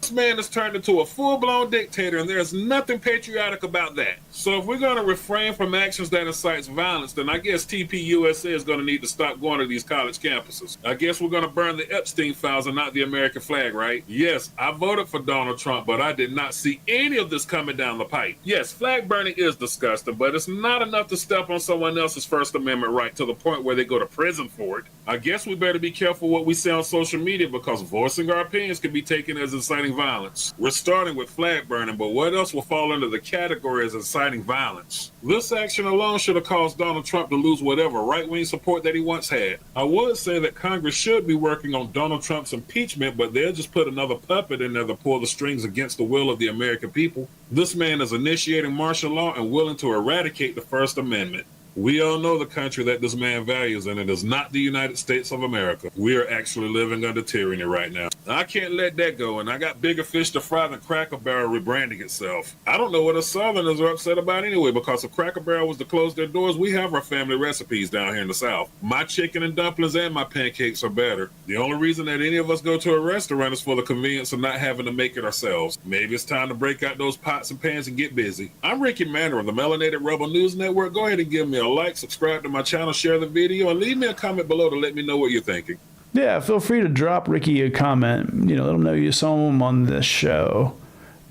This man has turned into a full-blown dictator, and there's nothing patriotic about that. So if we're going to refrain from actions that incites violence, then I guess TPUSA is going to need to stop going to these college campuses. I guess we're going to burn the Epstein files and not the American flag, right? Yes, I voted for Donald Trump, but I did not see any of this coming down the pipe. Yes, flag burning is disgusting, but it's not enough to step on someone else's First Amendment right to the point where they go to prison for it. I guess we better be careful what we say on social media, because voicing our opinions can be taken as inciting violence. We're starting with flag burning, but what else will fall under the category as inciting violence? This action alone should have caused Donald Trump to lose whatever right-wing support that he once had. I would say that Congress should be working on Donald Trump's impeachment, but they'll just put another puppet in there to pull the strings against the will of the American people. This man is initiating martial law and willing to eradicate the First Amendment. We all know the country that this man values, and it is not the United States of America. We are actually living under tyranny right now. I can't let that go, and I got bigger fish to fry than Cracker Barrel rebranding itself. I don't know what the Southerners are upset about anyway, because if Cracker Barrel was to close their doors, we have our family recipes down here in the South. My chicken and dumplings and my pancakes are better. The only reason that any of us go to a restaurant is for the convenience of not having to make it ourselves. Maybe it's time to break out those pots and pans and get busy. I'm Ricky Manor of the Melanated Rebel News Network. Go ahead and give me a like, subscribe to my channel, share the video, and leave me a comment below to let me know what you're thinking. Yeah, feel free to drop Ricky a comment. Let him know you saw him on this show,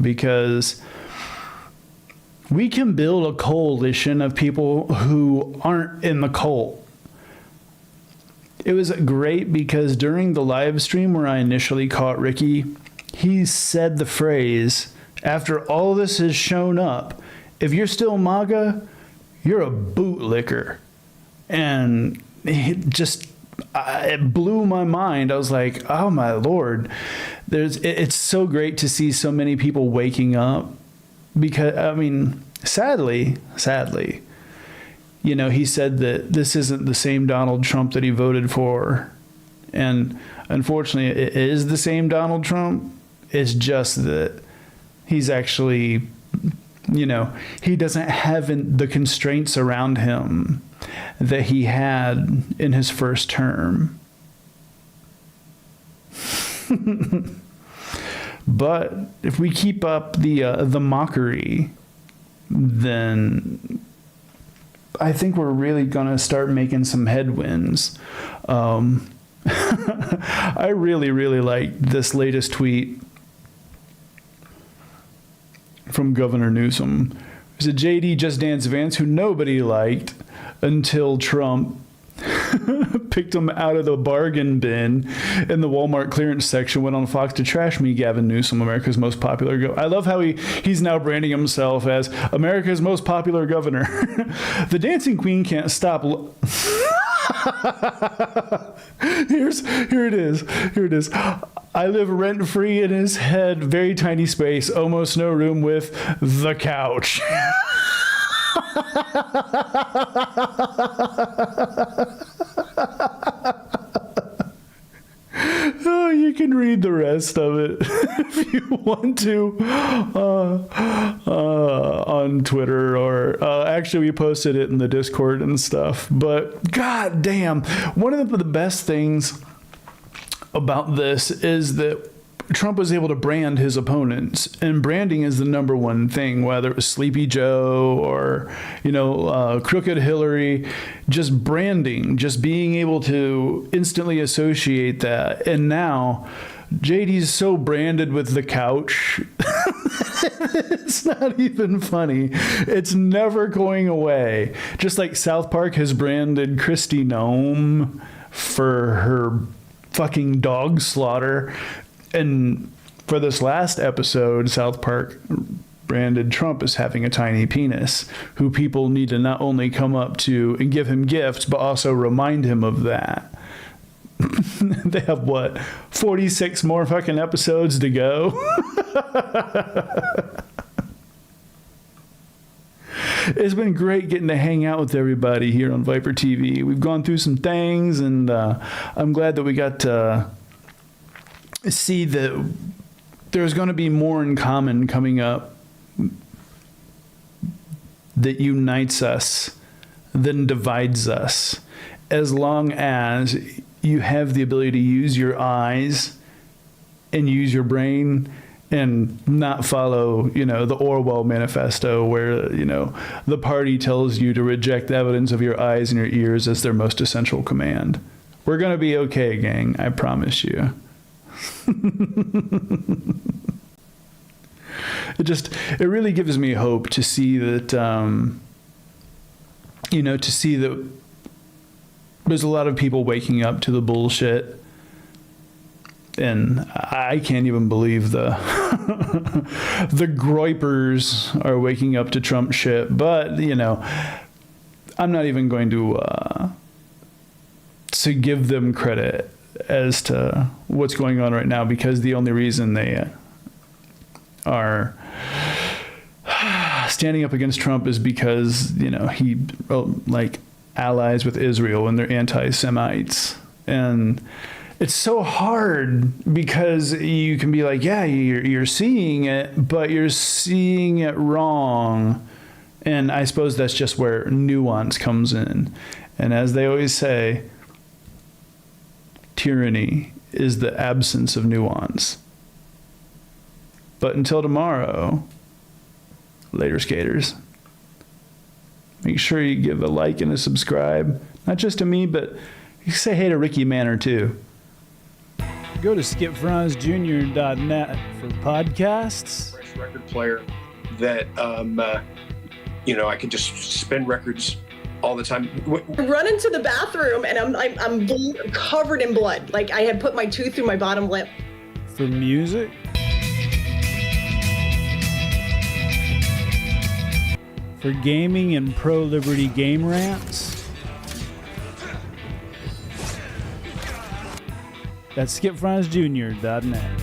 because we can build a coalition of people who aren't in the cult. It was great because during the live stream where I initially caught Ricky, he said the phrase, after all this has shown up, if you're still MAGA, you're a bootlicker. And it blew my mind. I was like, oh my Lord. It's so great to see so many people waking up, because, sadly, he said that this isn't the same Donald Trump that he voted for. And unfortunately, it is the same Donald Trump. It's just that he's actually, he doesn't have the constraints around him that he had in his first term. But if we keep up the mockery, then I think we're really going to start making some headwinds. I really, really like this latest tweet from Governor Newsom. There's a JD Just Dance Vance who nobody liked until Trump picked him out of the bargain bin in the Walmart clearance section, went on Fox to trash me, Gavin Newsom, America's most popular I love how he's now branding himself as America's most popular governor. The dancing queen can't stop Here it is. I live rent-free in his head, very tiny space, almost no room with the couch. Oh, you can read the rest of it if you want to on Twitter, or actually we posted it in the Discord and stuff. But god damn, one of the best things about this is that Trump was able to brand his opponents, and branding is the number one thing, whether it was Sleepy Joe or, Crooked Hillary, just branding, just being able to instantly associate that. And now JD's so branded with the couch. It's not even funny. It's never going away. Just like South Park has branded Kristi Noem for her fucking dog slaughter. And for this last episode, South Park branded Trump as having a tiny penis, who people need to not only come up to and give him gifts, but also remind him of that. They have, 46 more fucking episodes to go? It's been great getting to hang out with everybody here on ViperTV. We've gone through some things, and I'm glad that we got to see that there's going to be more in common coming up that unites us than divides us, as long as you have the ability to use your eyes and use your brain and not follow, the Orwell manifesto where, the party tells you to reject the evidence of your eyes and your ears as their most essential command. We're going to be okay, gang. I promise you. It really gives me hope to see that, to see that there's a lot of people waking up to the bullshit. And I can't even believe the groypers are waking up to Trump shit. But, I'm not even going to give them credit as to what's going on right now, because the only reason they are standing up against Trump is because, he allies with Israel and they're anti-Semites. And it's so hard because you can be like, yeah, you're seeing it, but you're seeing it wrong. And I suppose that's just where nuance comes in. And as they always say, tyranny is the absence of nuance. But until tomorrow, later, skaters. Make sure you give a like and a subscribe. Not just to me, but you say hey to Ricky Manor too. Go to skipfranzjr.net for podcasts. Fresh record player that, I could just spin records all the time. Run into the bathroom and I'm covered in blood. Like I had put my tooth through my bottom lip. For music. For gaming and pro-liberty game rants. That's skipfranzjr.net.